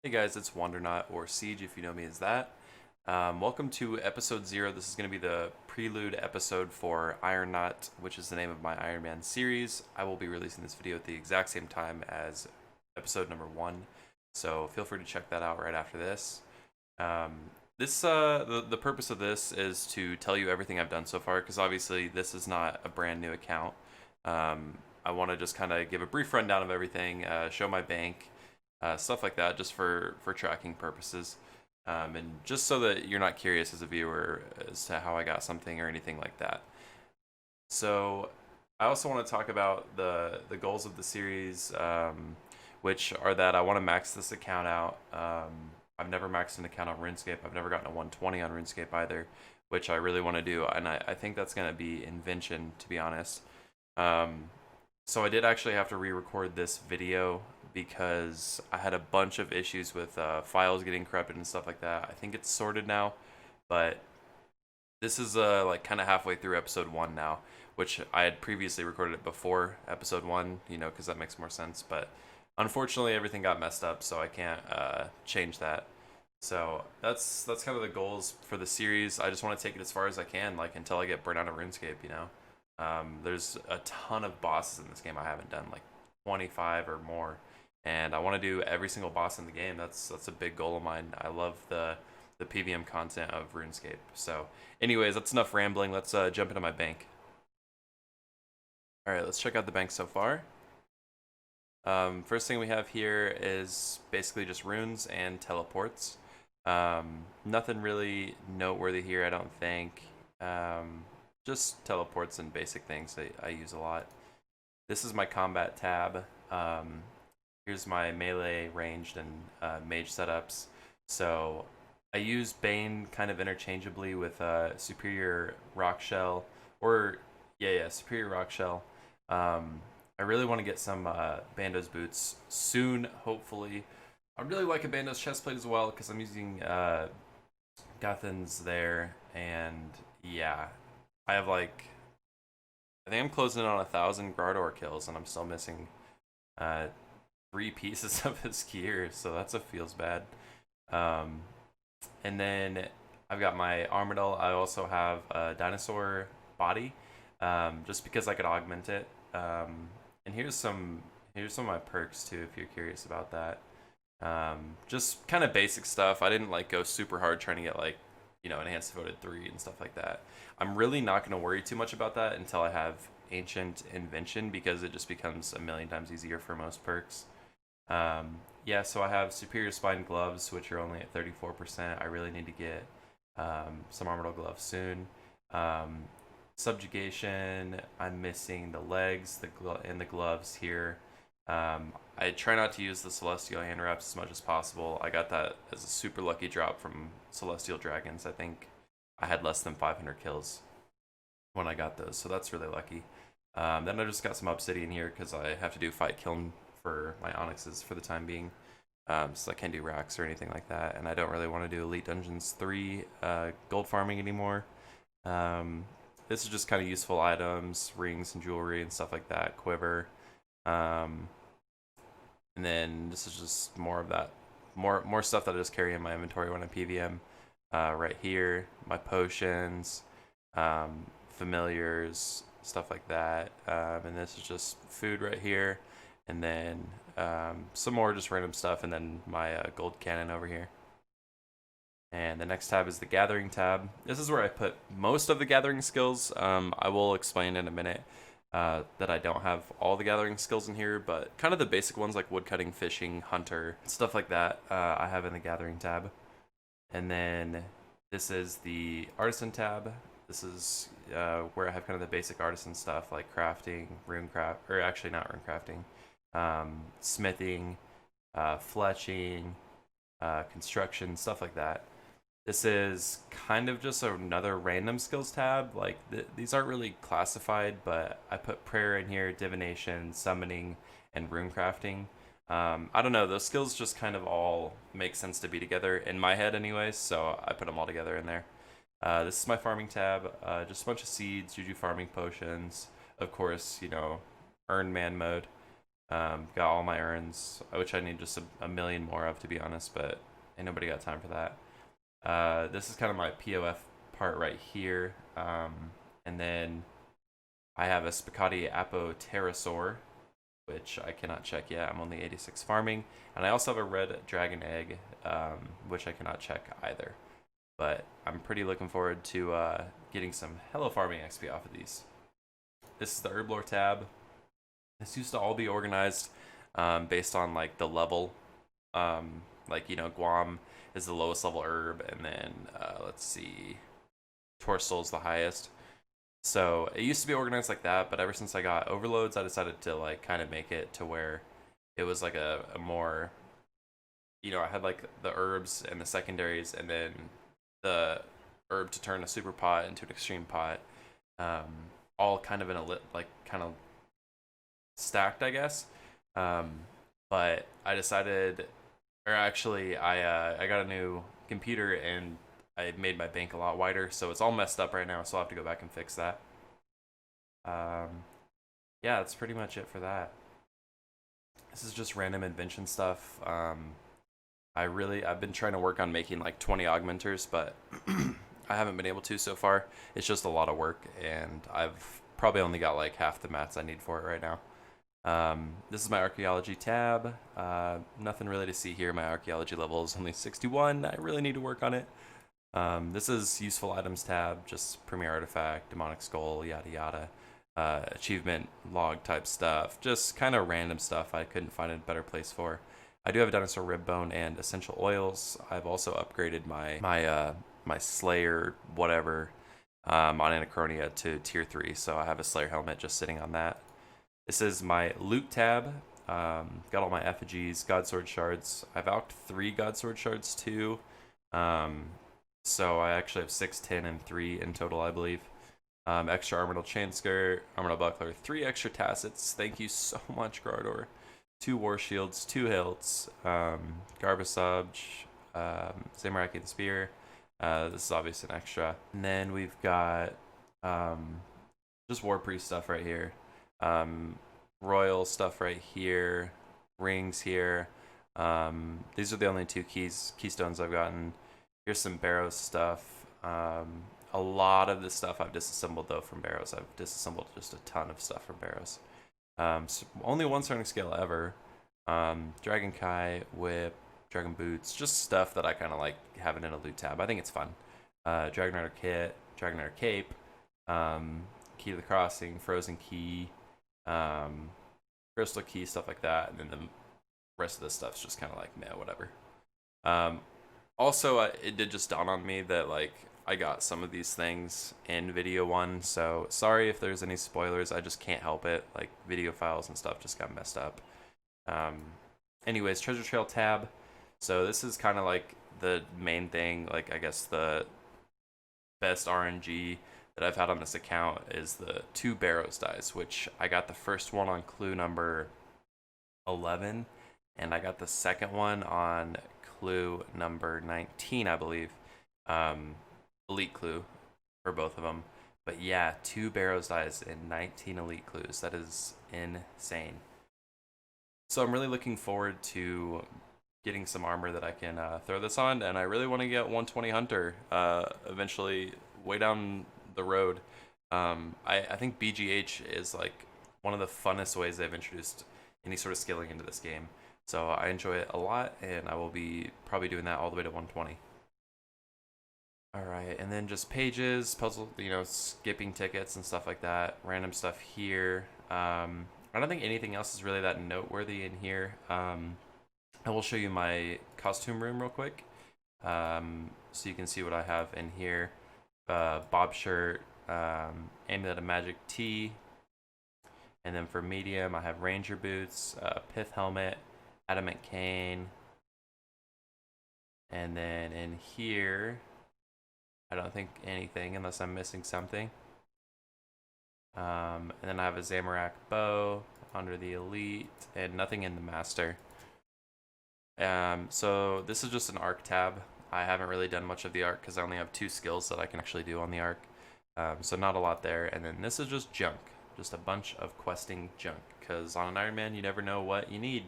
Hey guys, it's IronNaut or Siege if you know me as that. Welcome to episode 0. This is going to be the prelude episode for IronNaut, which is the name of my Iron Man series. I will be releasing this video at the exact same time as episode number 1, so feel free to check that out right after this. The purpose of this is to tell you everything I've done so far, because obviously this is not a brand new account. I want to just kind of give a brief rundown of everything, show my bank, stuff like that, just for tracking purposes, and just so that you're not curious as a viewer as to how I got something or anything like that. So I also want to talk about the goals of the series, which are that I want to max this account out. I've never maxed an account on RuneScape. I've never gotten a 120 on RuneScape either, which I really want to do, and I think that's going to be invention, to be honest. So I did actually have to re-record this video because I had a bunch of issues with files getting corrupted and stuff like that. I think it's sorted now, but this is like kind of halfway through episode 1 now, which I had previously recorded it before episode 1, you know, because that makes more sense. But unfortunately, everything got messed up, so I can't change that. So that's kind of the goals for the series. I just want to take it as far as I can, like until I get burnt out of RuneScape, you know. There's a ton of bosses in this game I haven't done, like 25 or more, and I want to do every single boss in the game. That's a big goal of mine. I love the PVM content of RuneScape. So anyways, that's enough rambling. Let's jump into my bank. All right, let's check out the bank so far. First thing we have here is basically just runes and teleports. Nothing really noteworthy here, I don't think. Just teleports and basic things that I use a lot. This is my combat tab. Here's my melee, ranged, and mage setups. So I use Bane kind of interchangeably with Superior Rock Shell, or Superior Rock Shell. I really want to get some Bando's boots soon, hopefully. I really like a Bando's chestplate as well because I'm using Guthan's there, and yeah, I have like, I think I'm closing in on 1,000 Grardor kills, and I'm still missing 3 pieces of his gear, so that's a feels bad. And then I've got my Armadillo. I also have a dinosaur body, just because I could augment it. And here's some of my perks too, if you're curious about that. Just kind of basic stuff. I didn't like go super hard trying to get like, you know, enhanced devoted 3 and stuff like that. I'm really not going to worry too much about that until I have ancient invention, because it just becomes a million times easier for most perks. Yeah, so I have superior spine gloves, which are only at 34%. I really need to get some armored gloves soon. Subjugation, I'm missing the legs and the gloves here. I try not to use the Celestial hand wraps as much as possible. I got that as a super lucky drop from Celestial Dragons. I think I had less than 500 kills when I got those, so that's really lucky. Then I just got some Obsidian here because I have to do fight kiln for my Onyxes for the time being. So I can't do racks or anything like that, and I don't really want to do Elite Dungeons 3 gold farming anymore. This is just kind of useful items, rings and jewelry and stuff like that, quiver. And then this is just more of that, more stuff that I just carry in my inventory when I PVM. Right here, my potions, familiars, stuff like that. And this is just food right here. And then some more just random stuff, and then my gold cannon over here. And the next tab is the Gathering tab. This is where I put most of the Gathering skills. I will explain in a minute that I don't have all the Gathering skills in here, but kind of the basic ones like woodcutting, fishing, hunter, stuff like that I have in the Gathering tab. And then this is the Artisan tab. This is where I have kind of the basic artisan stuff like crafting, or actually not rune crafting, smithing, fletching, construction, stuff like that. This is kind of just another random skills tab. Like these aren't really classified, but I put prayer in here, divination, summoning, and rune crafting. I don't know, those skills just kind of all make sense to be together in my head anyways, so I put them all together in there. This is my farming tab, just a bunch of seeds, juju farming potions, of course, you know, earn man mode. Got all my urns, which I need just a million more of, to be honest, but ain't nobody got time for that. This is kind of my POF part right here. And then I have a Spicati Apo Pterosaur, which I cannot check yet. I'm only 86 farming. And I also have a red dragon egg, which I cannot check either. But I'm pretty looking forward to getting some Hello Farming XP off of these. This is the Herblore tab. This used to all be organized based on like the level. Like, you know, Guam is the lowest level herb, and then let's see, Torstal is the highest. So it used to be organized like that, but ever since I got overloads, I decided to like kind of make it to where it was like a more, you know, I had like the herbs and the secondaries, and then the herb to turn a super pot into an extreme pot, all kind of in a like kind of stacked, I guess. But I decided, or actually, I got a new computer and I made my bank a lot wider, so it's all messed up right now. So I'll have to go back and fix that. Yeah, that's pretty much it for that. This is just random invention stuff. I've been trying to work on making like 20 augmenters, but I haven't been able to so far. It's just a lot of work, and I've probably only got like half the mats I need for it right now. This is my archaeology tab. Nothing really to see here. My archaeology level is only 61. I really need to work on it. This is useful items tab, just premier artifact, demonic skull, yada yada. Achievement log type stuff, just kind of random stuff I couldn't find a better place for. I do have a dinosaur rib bone and essential oils. I've also upgraded my Slayer whatever on Anachronia to tier 3, so I have a Slayer helmet just sitting on that. This is my loot tab. Got all my effigies, Godsword shards. I've alked 3 Godsword shards too. So I actually have 6, 10, and 3 in total, I believe. Extra Armortal Chain Skirt, Armortal Buckler, 3 extra Tacits. Thank you so much, Gardor. 2 War Shields, 2 Hilts, Garbasage, Zamarakian Spear. This is obviously an extra. And then we've got just War Priest stuff right here. Royal stuff right here. Rings here. These are the only 2 keystones I've gotten. Here's some Barrows stuff. A lot of the stuff I've disassembled though from Barrows. I've disassembled just a ton of stuff from Barrows. So only 1 starting scale ever. Dragon Kai, Whip, Dragon Boots, just stuff that I kind of like having in a loot tab. I think it's fun. Dragon Rider Kit, Dragon Rider Cape, Key to the Crossing, Frozen Key, Crystal Key, stuff like that. And then the rest of this stuff's just kind of like, meh, whatever. Also, it did just dawn on me that like I got some of these things in video 1, so sorry if there's any spoilers. I just can't help it. Like video files and stuff just got messed up. Anyways, treasure trail tab. So this is kind of like the main thing. Like I guess the best RNG that I've had on this account is the 2 Barrows dies, which I got the first one on clue number 11, and I got the second one on clue number 19, I believe. Elite clue for both of them. But yeah, 2 Barrows dies in 19 elite clues. That is insane. So I'm really looking forward to getting some armor that I can throw this on, and I really want to get 120 Hunter eventually way down the road. I think BGH is like one of the funnest ways they've introduced any sort of skilling into this game. So I enjoy it a lot, and I will be probably doing that all the way to 120. Alright, and then just pages, puzzle, you know, skipping tickets and stuff like that. Random stuff here. I don't think anything else is really that noteworthy in here. I will show you my costume room real quick, so you can see what I have in here. Bob shirt, Amulet of Magic tee, and then for medium I have Ranger boots, Pith helmet, Adamant cane, and then in here I don't think anything unless I'm missing something. And then I have a Zamorak bow under the elite and nothing in the master. So this is just an arc tab. I haven't really done much of the arc because I only have 2 skills that I can actually do on the arc. So not a lot there. And then this is just junk, just a bunch of questing junk, because on an Iron Man, you never know what you need,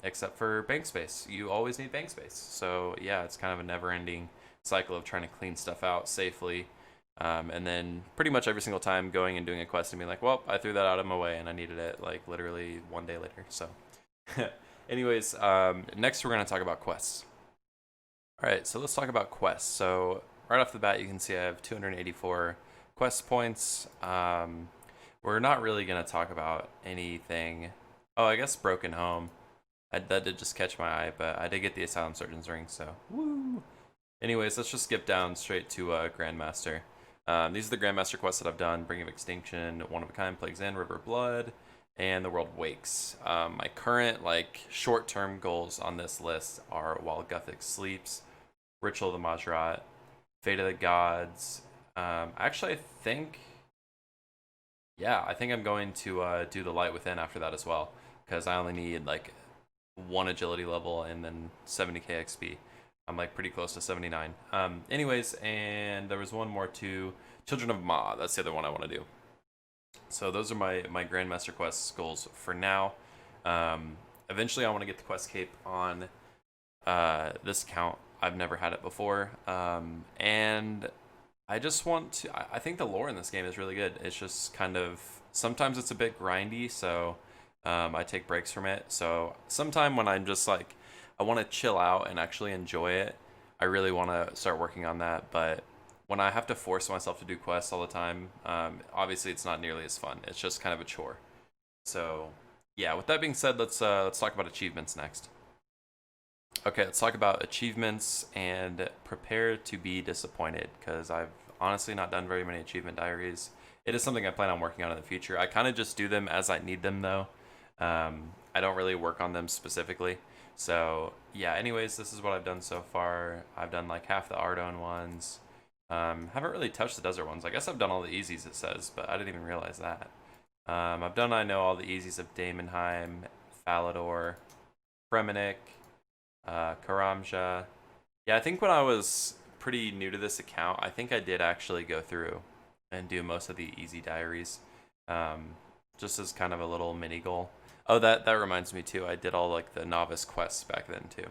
except for bank space. You always need bank space. So yeah, it's kind of a never-ending cycle of trying to clean stuff out safely. And then pretty much every single time going and doing a quest and being like, well, I threw that out of my way and I needed it like literally one day later. So anyways, next we're going to talk about quests. All right, so let's talk about quests. So right off the bat, you can see I have 284 quest points. We're not really going to talk about anything. Oh, I guess Broken Home. That did just catch my eye, but I did get the Asylum Surgeon's Ring, so woo. Anyways, let's just skip down straight to Grandmaster. These are the Grandmaster quests that I've done: Bring of Extinction, One of a Kind, Plague's End, River of Blood, and The World Wakes. My current short-term goals on this list are While Guthix Sleeps, Ritual of the Majrat, Fate of the Gods. Actually, I think I'm going to do The Light Within after that as well, because I only need like one agility level and then 70k XP. I'm like pretty close to 79. Anyways, and there was one more too. Children of Ma. That's the other one I want to do. So those are my Grandmaster Quest goals for now. Eventually, I want to get the Quest Cape on this account. I've never had it before, and I just want to. I think the lore in this game is really good. It's just kind of sometimes it's a bit grindy, so I take breaks from it. So sometime when I'm just like I want to chill out and actually enjoy it, I really want to start working on that. But when I have to force myself to do quests all the time, obviously it's not nearly as fun. It's just kind of a chore. So yeah, with that being said, let's talk about achievements next. Okay, let's talk about achievements and prepare to be disappointed, because I've honestly not done very many achievement diaries. It is something I plan on working on in the future. I kind of just do them as I need them though. I don't really work on them specifically. So yeah, anyways, this is what I've done so far. I've done like half the Ardougne ones. Haven't really touched the desert ones. I guess I've done all the easies, it says, but I didn't even realize that. I've done, I know, all the easies of Daemonheim, Falador, Fremennik, Karamja. Yeah, I think when I was pretty new to this account, I think I did actually go through and do most of the easy diaries, just as kind of a little mini goal. Oh, that reminds me too. I did all like the novice quests back then too.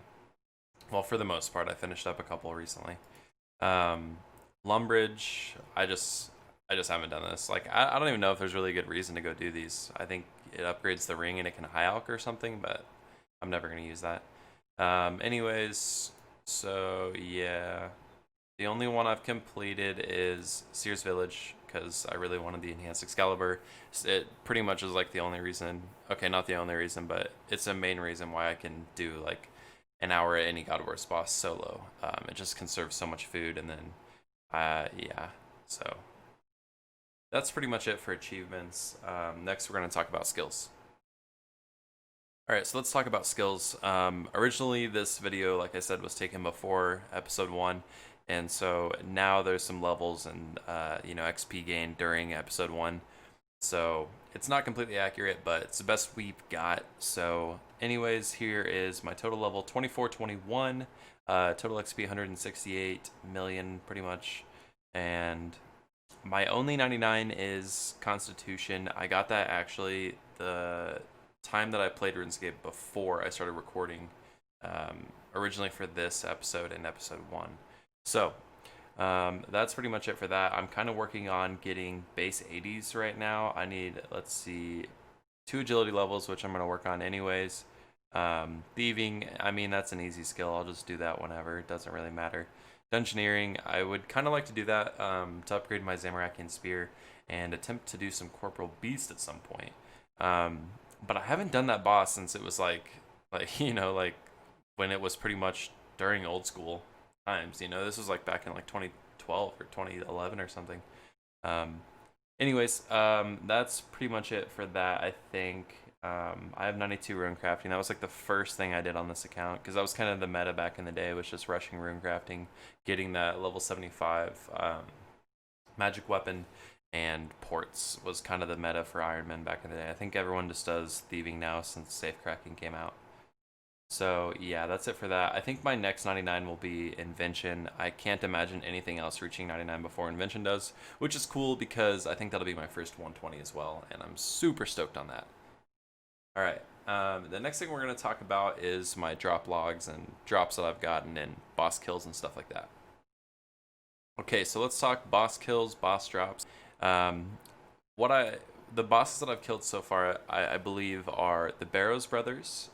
Well, for the most part, I finished up a couple recently. Lumbridge, I just haven't done this. Like, I don't even know if there's really a good reason to go do these. I think it upgrades the ring and it can high alch or something, but I'm never gonna use that. Anyways, so yeah, the only one I've completed is Seer's Village, because I really wanted the enhanced Excalibur. It pretty much is like the only reason. Okay, not the only reason, but it's a main reason why I can do like an hour at any God of War's boss solo. It just conserves so much food, and then yeah, so that's pretty much it for achievements. Next, we're going to talk about skills. All right, so let's talk about skills. Originally, this video, like I said, was taken before episode 1, and so now there's some levels and XP gain during episode 1. So it's not completely accurate, but it's the best we've got. So anyways, here is my total level: 2421, total XP 168 million pretty much, and my only 99 is Constitution. I got that actually the time that I played RuneScape before I started recording, originally for this episode and episode 1. So that's pretty much it for that. I'm kind of working on getting base 80s right now. I need, let's see, 2 agility levels, which I'm going to work on anyways. Thieving, I mean, that's an easy skill. I'll just do that whenever. It doesn't really matter. Dungeoneering, I would kind of like to do that to upgrade my Zamorakian Spear and attempt to do some Corporal Beast at some point. But I haven't done that boss since it was like when it was pretty much during old school times. This was like back in like 2012 or 2011 or something. Anyways, that's pretty much it for that. I think I have 92 rune crafting. That was like the first thing I did on this account, because that was kind of the meta back in the day, was just rushing rune crafting, getting that level 75 magic weapon, and ports was kind of the meta for Iron Man back in the day. I think everyone just does thieving now since safe cracking came out. So yeah, that's it for that. I think my next 99 will be Invention. I can't imagine anything else reaching 99 before Invention does, which is cool because I think that'll be my first 120 as well, and I'm super stoked on that. All right. The next thing we're going to talk about is my drop logs and drops that I've gotten and boss kills and stuff like that. Okay, so let's talk boss kills, boss drops. Um, what I the bosses that I've killed so far, I believe, are the Barrows brothers,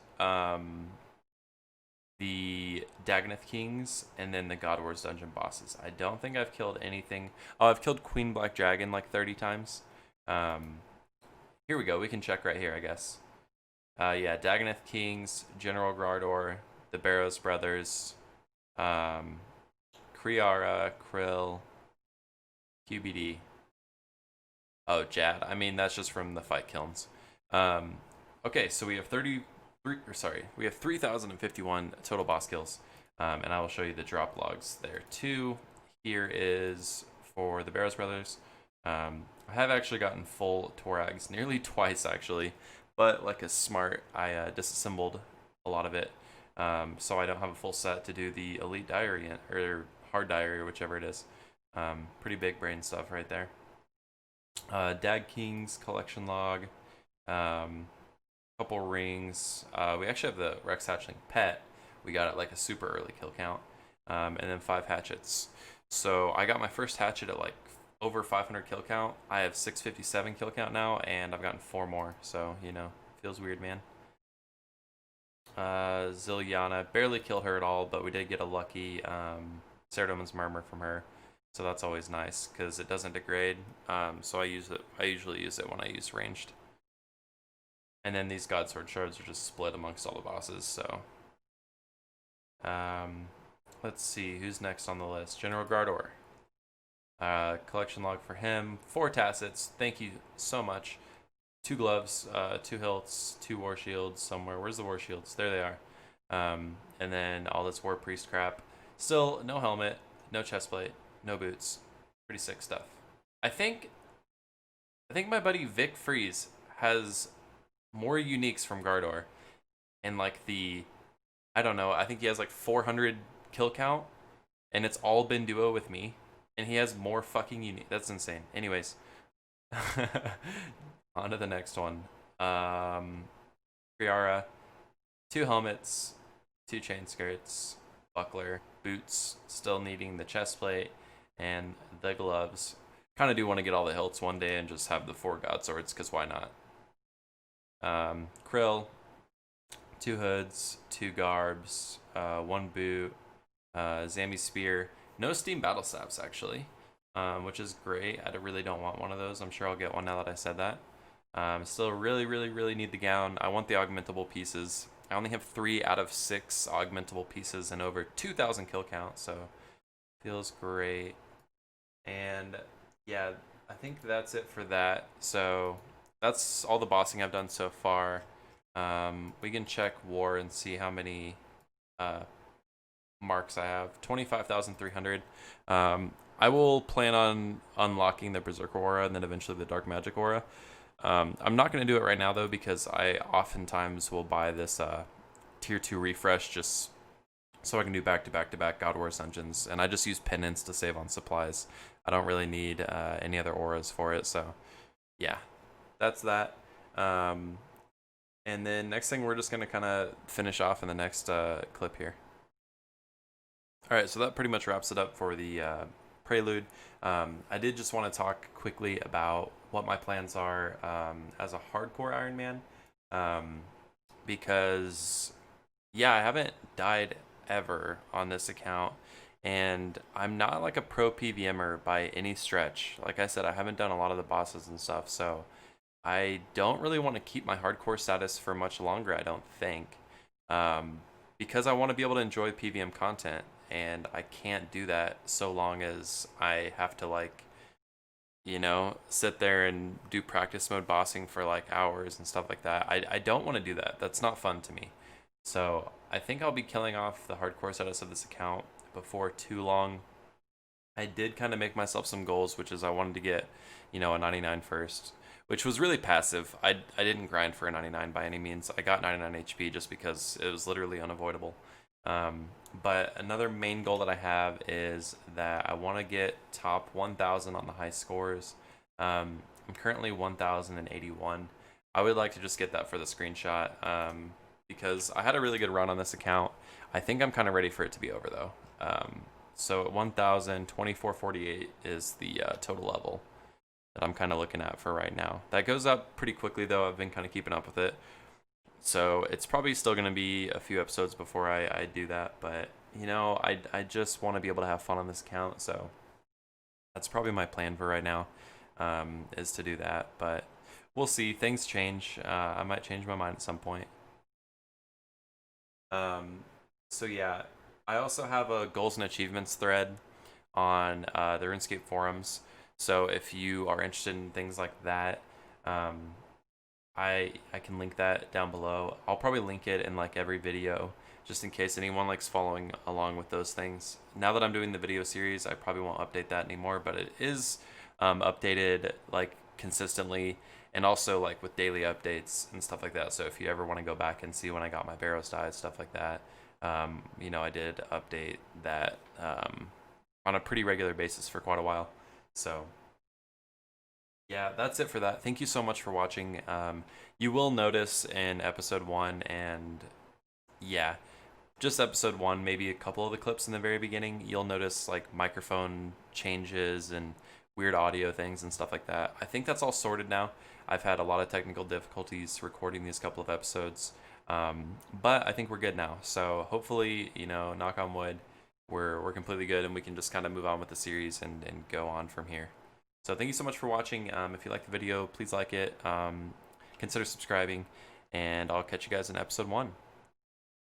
the Dagonoth Kings, and then the God Wars dungeon bosses. I don't think I've killed anything. Oh, I've killed Queen Black Dragon like 30 times. Um, Here we go. We can check right here, I guess. Yeah, Dagonoth Kings, General Gardor, the Barrows brothers, Kriara, Krill, QBD. Oh, Jad. I mean, that's just from the fight kilns. Um, okay, so we have 3,051 total boss kills, and I will show you the drop logs there too. Here is for the Barrows brothers. I have actually gotten full Torags nearly twice actually, but like a smart, I disassembled a lot of it, so I don't have a full set to do the Elite Diary or Hard Diary or whichever it is. Pretty big brain stuff right there. Dag King's collection log, couple rings. We actually have the Rex Hatchling pet. We got it like a super early kill count, and then 5 hatchets. So I got my first hatchet at like over 500 kill count. I have 657 kill count now, and I've gotten 4 more. So you know, feels weird, man. Ziliana, barely killed her at all, but we did get a lucky Saradomin's Murmur from her. So that's always nice because it doesn't degrade. So I use it. I usually use it when I use ranged. And then these God Sword shards are just split amongst all the bosses. So, let's see who's next on the list. General Gardor. Collection log for him. 4 tacits. Thank you so much. 2 gloves, 2 hilts, 2 war shields somewhere. Where's the war shields? There they are. And then all this war priest crap. Still no helmet, no chestplate, no boots. Pretty sick stuff. I think my buddy Vic Freeze has more uniques from Gardor, and like I don't know, I think he has like 400 kill count, and it's all been duo with me, and he has more fucking unique. That's insane. Anyways, on to the next one. Kriara, 2 helmets, 2 chain skirts, buckler, boots, still needing the chest plate, and the gloves. Kind of do want to get all the hilts one day and just have the 4 god swords, because why not? Krill, 2 hoods, 2 garbs, 1 boot, Zambi spear, no steam battle staves actually, which is great. I really don't want one of those. I'm sure I'll get one now that I said that. Still really need the gown. I want the augmentable pieces. I only have 3 out of 6 augmentable pieces and over 2,000 kill count, so feels great. And yeah, I think that's it for that. So that's all the bossing I've done so far. We can check war and see how many marks I have. 25,300. I will plan on unlocking the Berserker Aura and then eventually the Dark Magic Aura. I'm not going to do it right now though, because I oftentimes will buy this tier 2 refresh just so I can do back-to-back God Wars dungeons, and I just use penance to save on supplies. I don't really need any other auras for it, so yeah, that's that. And then next thing, we're just going to kind of finish off in the next clip here. Alright, so that pretty much wraps it up for the Prelude. I did just want to talk quickly about what my plans are as a hardcore Iron Man, because yeah, I haven't died ever on this account, and I'm not like a pro PVMer by any stretch. Like I said, I haven't done a lot of the bosses and stuff, so I don't really want to keep my hardcore status for much longer, I don't think, because I want to be able to enjoy PVM content, and I can't do that so long as I have to, like, you know, sit there and do practice mode bossing for like hours and stuff like that. I don't want to do that. That's not fun to me. So I think I'll be killing off the hardcore status of this account before too long. I did kind of make myself some goals, which is I wanted to get, you know, a 99 first, which was really passive. I didn't grind for a 99 by any means. I got 99 HP just because it was literally unavoidable. Um, but another main goal that I have is that I want to get top 1,000 on the high scores. I'm currently 1,081. I would like to just get that for the screenshot because I had a really good run on this account. I think I'm kind of ready for it to be over though. So at 1,024.48 is the total level that I'm kind of looking at for right now. That goes up pretty quickly though. I've been kind of keeping up with it. So it's probably still going to be a few episodes before I do that. But, you know, I just want to be able to have fun on this account. So that's probably my plan for right now, is to do that. But we'll see. Things change. I might change my mind at some point. So yeah, I also have a goals and achievements thread on the RuneScape forums. So if you are interested in things like that, um, I can link that down below. I'll probably link it in like every video, just in case anyone likes following along with those things. Now that I'm doing the video series, I probably won't update that anymore, but it is updated like consistently, and also like with daily updates and stuff like that. So if you ever want to go back and see when I got my Barrows died, stuff like that, you know, I did update that on a pretty regular basis for quite a while. So yeah, that's it for that. Thank you so much for watching. You will notice in episode 1 and yeah, just episode 1, maybe a couple of the clips in the very beginning, you'll notice like microphone changes and weird audio things and stuff like that. I think that's all sorted now. I've had a lot of technical difficulties recording these couple of episodes, but I think we're good now. So hopefully, you know, knock on wood, we're completely good and we can just kind of move on with the series and go on from here. So thank you so much for watching. If you liked the video, please like it. Consider subscribing, and I'll catch you guys in episode 1.